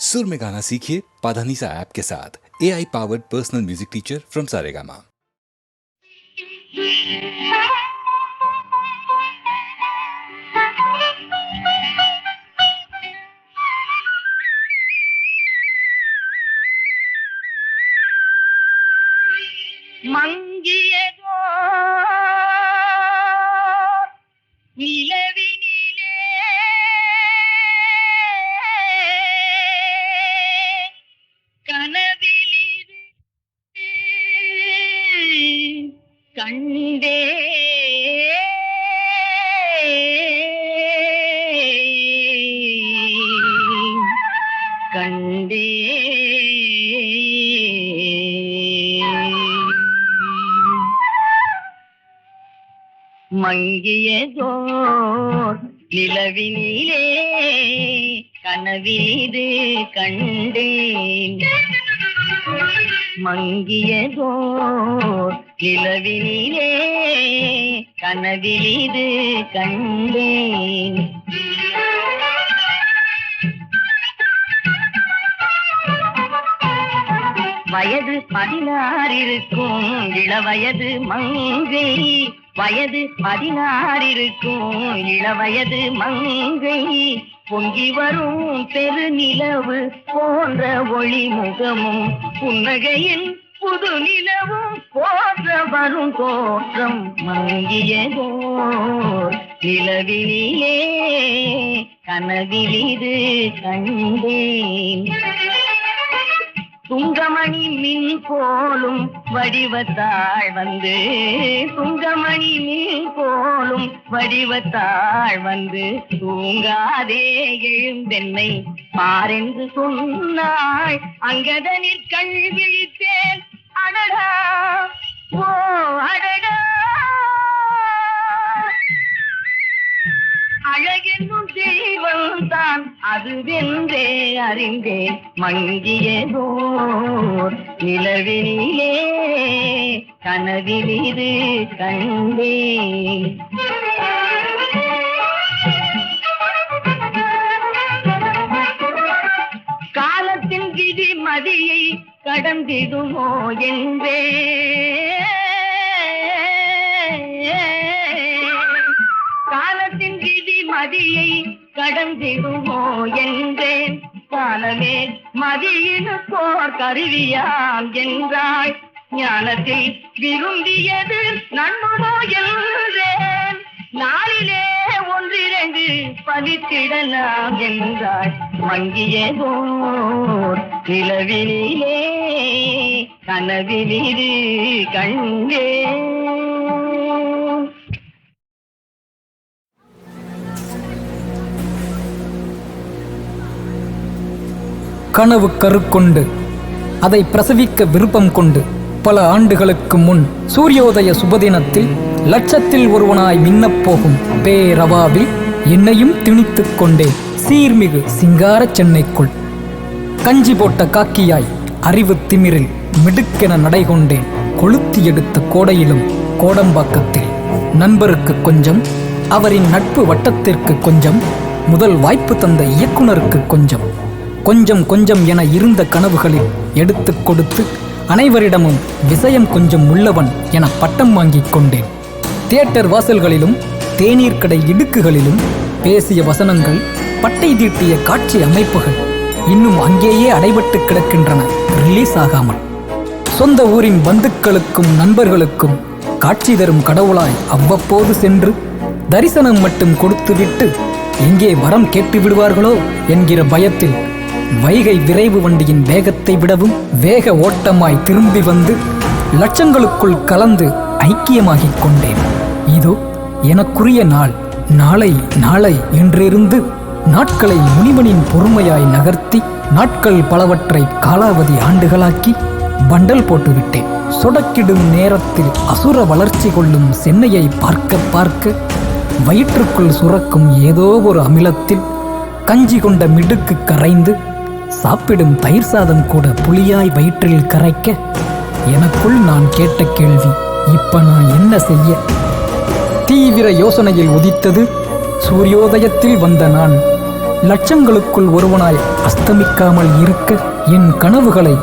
सुर में गाना सीखिए पाधानीसा ऐप के साथ। AI powered personal music teacher from Saregama. மங்கியதோ நிலவினிலே கனவிலிரு கண்டே கண்டே மங்கியதோர் நிலவினிலே கனவிலிரு கண்டேன். மங்கியதோர் நிலவினிலே கனவிலிரு கண்டேன். வயது 16 இருக்கும் இளவயது மங்கை, வயது 16 இருக்கும் இளவயது மங்கை, பொங்கி வரும் பெருநிலவு போன்ற ஒளி முகமும் புன்னகையில் புது நிலவும் போன்ற வரும் தோற்றம். மங்கியதோர் நிலவினிலே கனவிலிரு கண்டேன். துங்கமணி மின் போலும் வடிவத்தாள் வந்து, துங்கமணி மின் போலும் வடிவத்தாள் வந்து, தூங்காதே எழுந்தென்னை பாரென்று சொன்னாள். அங்கதனிற் கண் விழித்தேன், அடடா ஓ அடடா, அழகென்னும் தெய்வம் தான் அதுவென்றே அறிந்தேன். மங்கியதோர் நிலவினிலே கனவிலிரு கண்டேன். காலத்தின் விதி மதியை கடந்திடுமோ என்றே, காலத்தின் விதி மதியை கடந்திடுமோ என்றேன். காலமே மதியினுக்கோர் கருவியாம் என்றாய். ஞானத்தை விரும்பியது நன்னுமோ என்றேன். நாளிலே 1-2 பலித்திடலாம் என்றாய். மங்கியதோர் நிலவினிலே கனவிலிரு கண்டேன். கனவு கருக்கொண்டு அதை பிரசவிக்க விருப்பம் கொண்டு பல ஆண்டுகளுக்கு முன் சூரியோதய சுபதினத்தில் லட்சத்தில் ஒருவனாய் மின்னப்போகும் பேரவாவில் என்னையும் திணித்துக் கொண்டேன் சீர்மிகு சிங்கார சென்னைக்குள். கஞ்சி போட்ட காக்கியாய் அறிவு திமிரில் மிடுக்கென நடைகொண்டேன். கொளுத்தி எடுத்த கோடையிலும் கோடம்பாக்கத்தில் நண்பருக்கு கொஞ்சம், அவரின் நட்பு வட்டத்திற்கு கொஞ்சம், முதல் வாய்ப்பு தந்த இயக்குனருக்கு கொஞ்சம், கொஞ்சம் கொஞ்சம் என இருந்த கனவுகளில் எடுத்து கொடுத்து அனைவரிடமும் விஷயம் கொஞ்சம் உள்ளவன் என பட்டம் வாங்கிக் கொண்டேன். தியேட்டர் வாசல்களிலும் தேநீர் கடை இடுக்குகளிலும் பேசிய வசனங்கள், பட்டை தீட்டிய காட்சி அமைப்புகள் இன்னும் அங்கேயே அடைபட்டு கிடக்கின்றன, ரிலீஸ் ஆகாமல். சொந்த ஊரின் பந்துக்களுக்கும் நண்பர்களுக்கும் காட்சி தரும் கடவுளாய் அவ்வப்போது சென்று தரிசனம் மட்டும் கொடுத்துவிட்டு எங்கே வரம் கேட்டு விடுவார்களோ என்கிற பயத்தில் வைகை விரைவு வண்டியின் வேகத்தை விடவும் வேக ஓட்டமாய் திரும்பி வந்து லட்சங்களுக்குள் கலந்து ஐக்கியமாகிக் கொண்டேன். இதோ எனக்குரிய நாள், நாளை நாளை என்றிருந்து நாட்களை முனிவனின் பொறுமையாய் நகர்த்தி நாட்கள் பலவற்றை காலாவதி ஆண்டுகளாக்கி பண்டல் போட்டுவிட்டேன். சொடக்கிடும் நேரத்தில் அசுர வளர்ச்சி கொள்ளும் சென்னையை பார்க்க பார்க்க வயிற்றுக்குள் சுரக்கும் ஏதோ ஒரு அமிலத்தில் கஞ்சி கொண்ட மிடுக்கு கரைந்து சாப்பிடும் தயிர் சாதம் கூட புளியாய் வயிற்றில் கரைக்க எனக்குள் நான் கேட்ட கேள்வி, இப்ப நான் என்ன செய்ய? தீவிர யோசனையில் உதித்தது சூரியோதயத்தில் வந்த நான் லட்சங்களுக்குள் ஒருவனாய் அஸ்தமிக்காமல் இருக்க என் கனவுகளை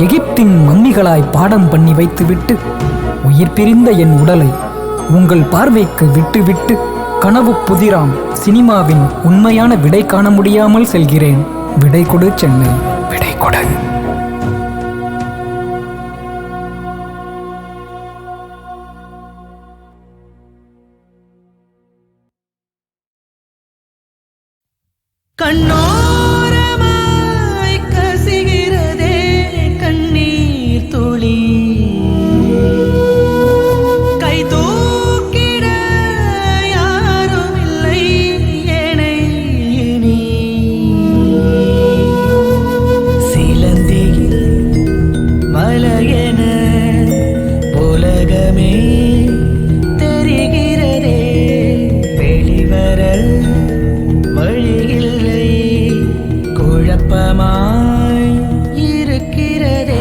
எகிப்தின் மம்மிகளாய் பாடம் பண்ணி வைத்துவிட்டு உயிர் பிரிந்த என் உடலை உங்கள் பார்வைக்கு விட்டுவிட்டு கனவு புதிராம் சினிமாவின் உண்மையான விடை காண முடியாமல் செல்கிறேன். விடை கொடு சென்னை, விடை கொடு. கண்ணோரமாய் கசிகிறதே கண்ணீர் துளி, கை தூக்கிட யாரும் இல்லை என்னை இனி. சிலந்தியில் மலையென உலகமே தெரிகிறதே, வெளிவர வழியில்லை, குழப்பமாய் இருக்கிறதே.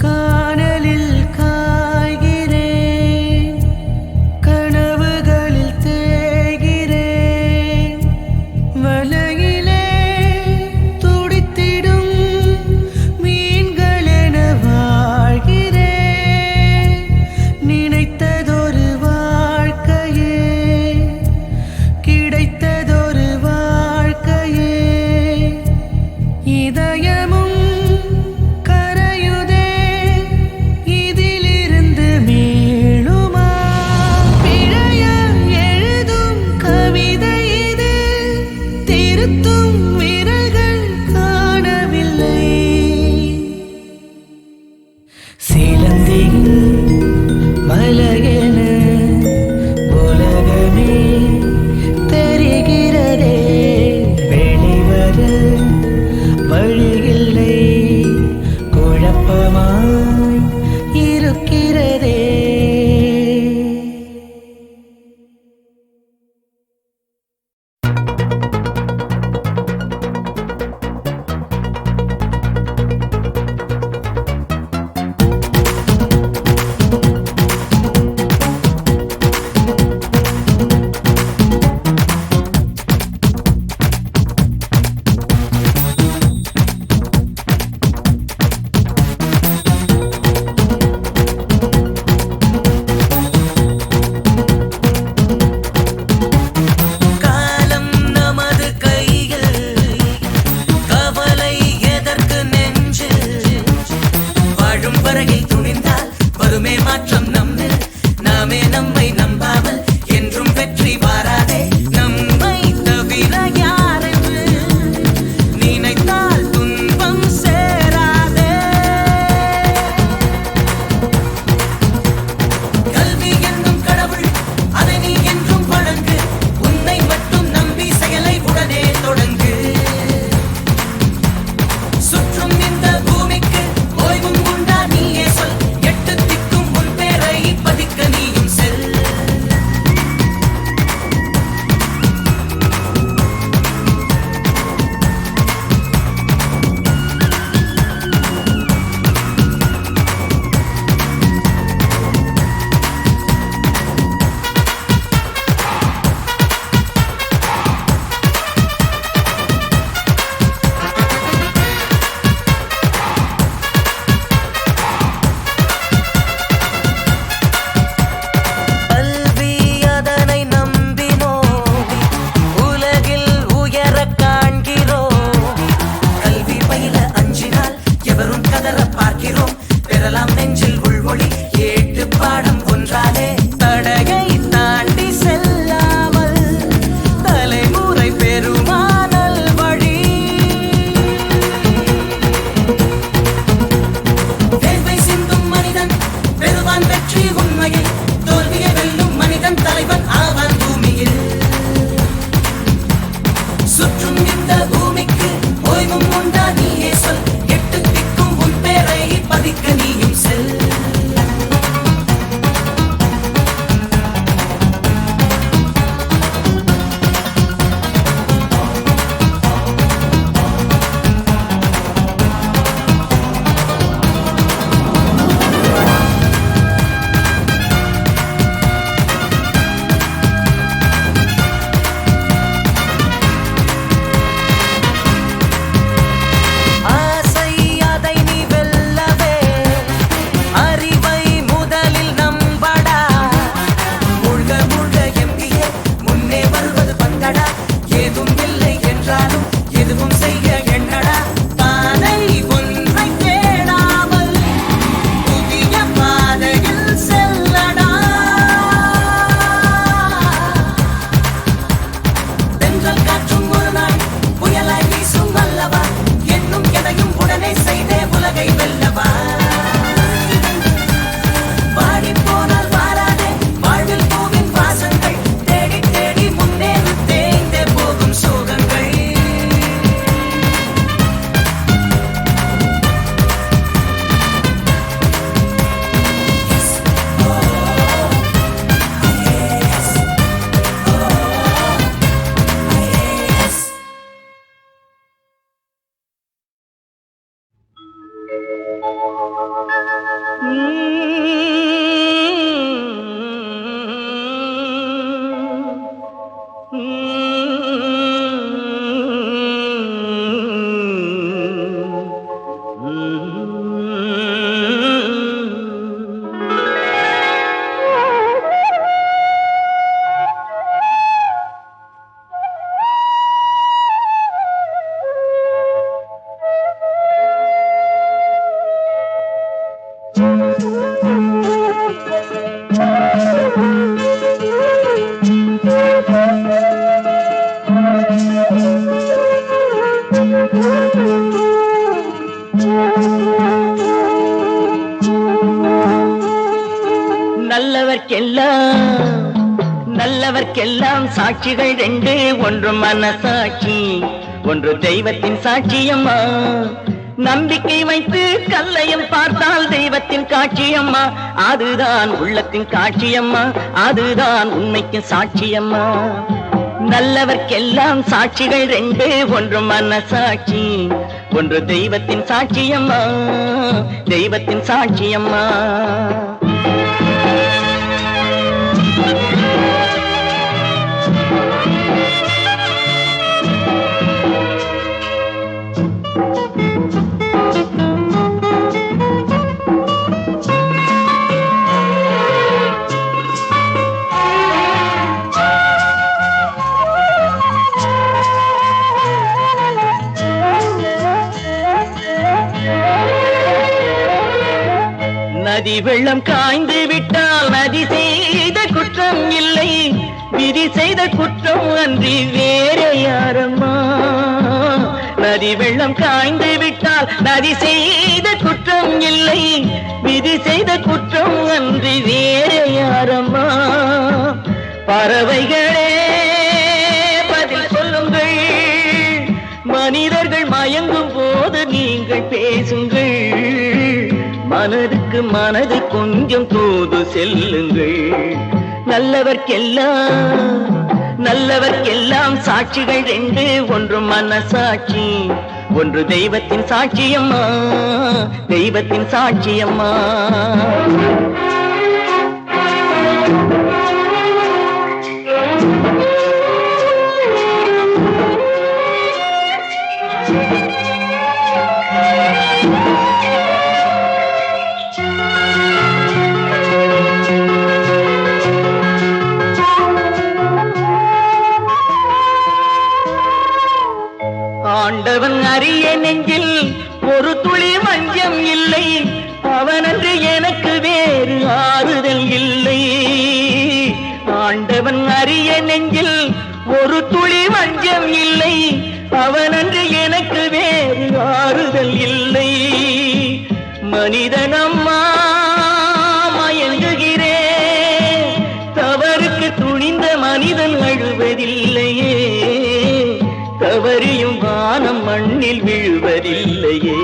காணலில் காய்கிறேன், கனவுகளில் தேய்கிறேன், புனல் காற்றும் ஒரு நாள் புயலாய் வீசும் அல்லவா என்னும் எதையும் உடனே செய்தே உலகை வெல்லவா வாடி போனால் வாராதே வாழ்வில் பூவின் வாசங்கள் தேடி தேடி முன்னேறி தேய்ந்தே போகும் சோகங்கள் நல்லவர்க்கெல்லாம் சாட்சிகள் ரெண்டு, ஒன்று மனசாட்சி, ஒன்று தெய்வத்தின் சாட்சியம்மா. நம்பிக்கை வைத்து கல்லையும் பார்த்தால் தெய்வத்தின் காட்சியம்மா, அதுதான் உள்ளத்தின் காட்சியம்மா, அதுதான் உண்மைக்கு சாட்சியம்மா. நல்லவர்க்கெல்லாம் சாட்சிகள் ரெண்டு, ஒன்று மனசாட்சி, ஒன்று தெய்வத்தின் சாட்சியம்மா, தெய்வத்தின் சாட்சியம்மா. நதி வெள்ளம் காய்ந்து விட்டால் நதி செய்த குற்றம் இல்லை, விதி செய்த குற்றம் அன்றி வேற யாரம்மா. நதி வெள்ளம் காய்ந்து விட்டால் நதி செய்த குற்றம் இல்லை, விதி செய்த குற்றம் அன்றி வேற யாரம்மா. பறவைகளே பதில் சொல்லுங்கள், மனிதர்கள் மயங்கும் போது நீங்கள் பேசுங்கள், மனதுக்கு மனது கொஞ்சம் தூது செல்லுங்கள். நல்லவர்க்கெல்லாம் சாட்சிகள் ரெண்டு, ஒன்று மனசாட்சி, ஒன்று தெய்வத்தின் சாட்சியம்மா, தெய்வத்தின் சாட்சியம்மா. ஆண்டவன் அறிய நெஞ்சில் ஒரு துளி வஞ்சம் இல்லை, அவனன்று எனக்கு வேறு ஆறுதல் இல்லை. ஆண்டவன் அறிய நெஞ்சில் ஒரு துளி வஞ்சம் இல்லை, அவனன்று எனக்கு வேறு ஆறுதல் இல்லை. மனிதனம்மா மயங்குகிறேன், தவறுக்கு துணிந்த மனிதன் அழுவதில்லையே, தவறியும் வானம் மண்ணில் விழுவதில்லையே.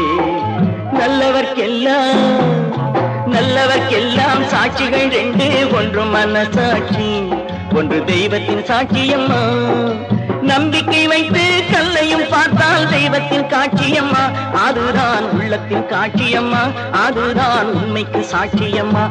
நல்லவர்க்கெல்லாம் சாட்சிகள் ரெண்டு, ஒன்று மனசாட்சி, ஒன்று தெய்வத்தின் சாட்சியம்மா. நம்பிக்கை வைத்து கல்லையும் பார்த்தால் தெய்வத்தின் காட்சியம்மா, அதுதான் உள்ளத்தின் காட்சியம்மா, அதுதான் உண்மைக்கு சாட்சியம்மா.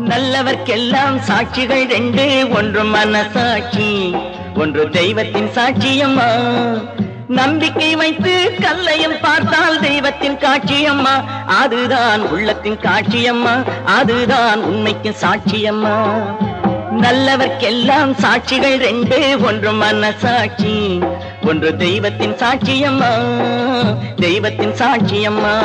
நல்லவர்க்கெல்லாம் சாட்சிகள் ரெண்டு, ஒன்று மனசாட்சி, ஒன்று தெய்வத்தின் சாட்சியம்மா. நம்பிக்கை வைத்து கல்லையும் பார்த்தால் தெய்வத்தின் காட்சியம்மா, அதுதான் உள்ளத்தின் காட்சியம்மா, அதுதான் உண்மைக்கு சாட்சியம்மா. நல்லவர்க்கெல்லாம் சாட்சிகள் ரெண்டு, ஒன்று மனசாட்சி, ஒன்று தெய்வத்தின் சாட்சியம்மா, தெய்வத்தின் சாட்சியம்மா.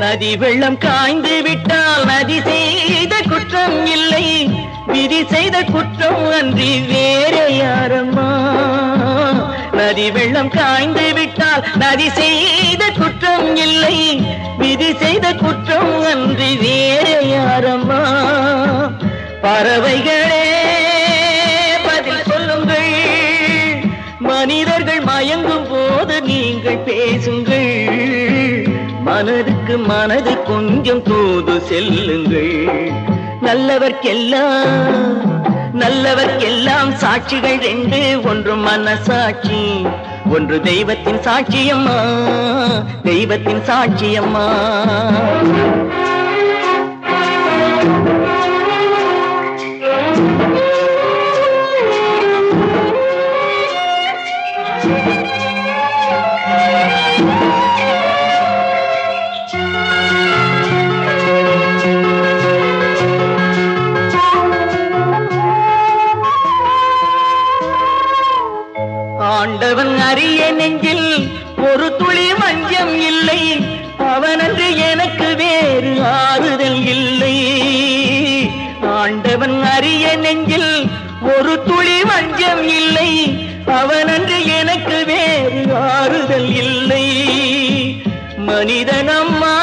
நதி வெள்ளம் காய்ந்து விட்டால் நதி செய்த குற்றம் இல்லை, விதி செய்த குற்றம் அன்றி வேறு யாரம்மா. நதி வெள்ளம் காய்ந்து விட்டால் நதி செய்த குற்றம் இல்லை, விதி செய்த குற்றம் அன்றி வேறு யாரம்மா. பறவைகளே பதில் சொல்லுங்கள், மனிதர்கள் மயங்கும் போது நீங்கள் பேசுங்கள், மனதுக்கு மனது கொஞ்சம் தூது செல்லுங்கள். நல்லவர்க்கெல்லாம் சாட்சிகள் ரெண்டு, ஒன்று மனசாட்சி, ஒன்று தெய்வத்தின் சாட்சியம்மா, தெய்வத்தின் சாட்சியம்மா. ஆண்டவன் அறிய நெஞ்சில் ஒரு துளி வஞ்சம் இல்லை, அவனன்று எனக்கு வேறு ஆறுதல் இல்லை. ஆண்டவன் அறிய நெஞ்சில் ஒரு துளி வஞ்சம் இல்லை, அவனன்று எனக்கு வேறு ஆறுதல் இல்லை. மனிதனம்மா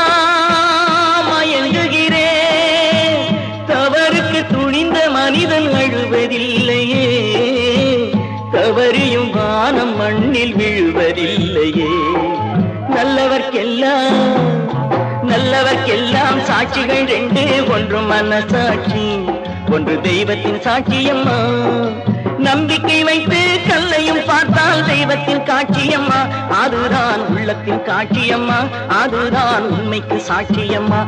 மயங்குகிறேன், தவறுக்கு துணிந்த மனிதன் அழுவதில்லையே, தவறியும் வானம் மண்ணில் விழுவதில்லையே. நல்லவர்க்கெல்லாம் சாட்சிகள் ரெண்டு, ஒன்று மனசாட்சி, ஒன்று தெய்வத்தின் சாட்சியம்மா. நம்பிக்கை வைத்து கல்லையும் பார்த்தால் தெய்வத்தின் காட்சியம்மா, அதுதான் உள்ளத்தின் காட்சியம்மா, அதுதான் உண்மைக்கு சாட்சியம்மா.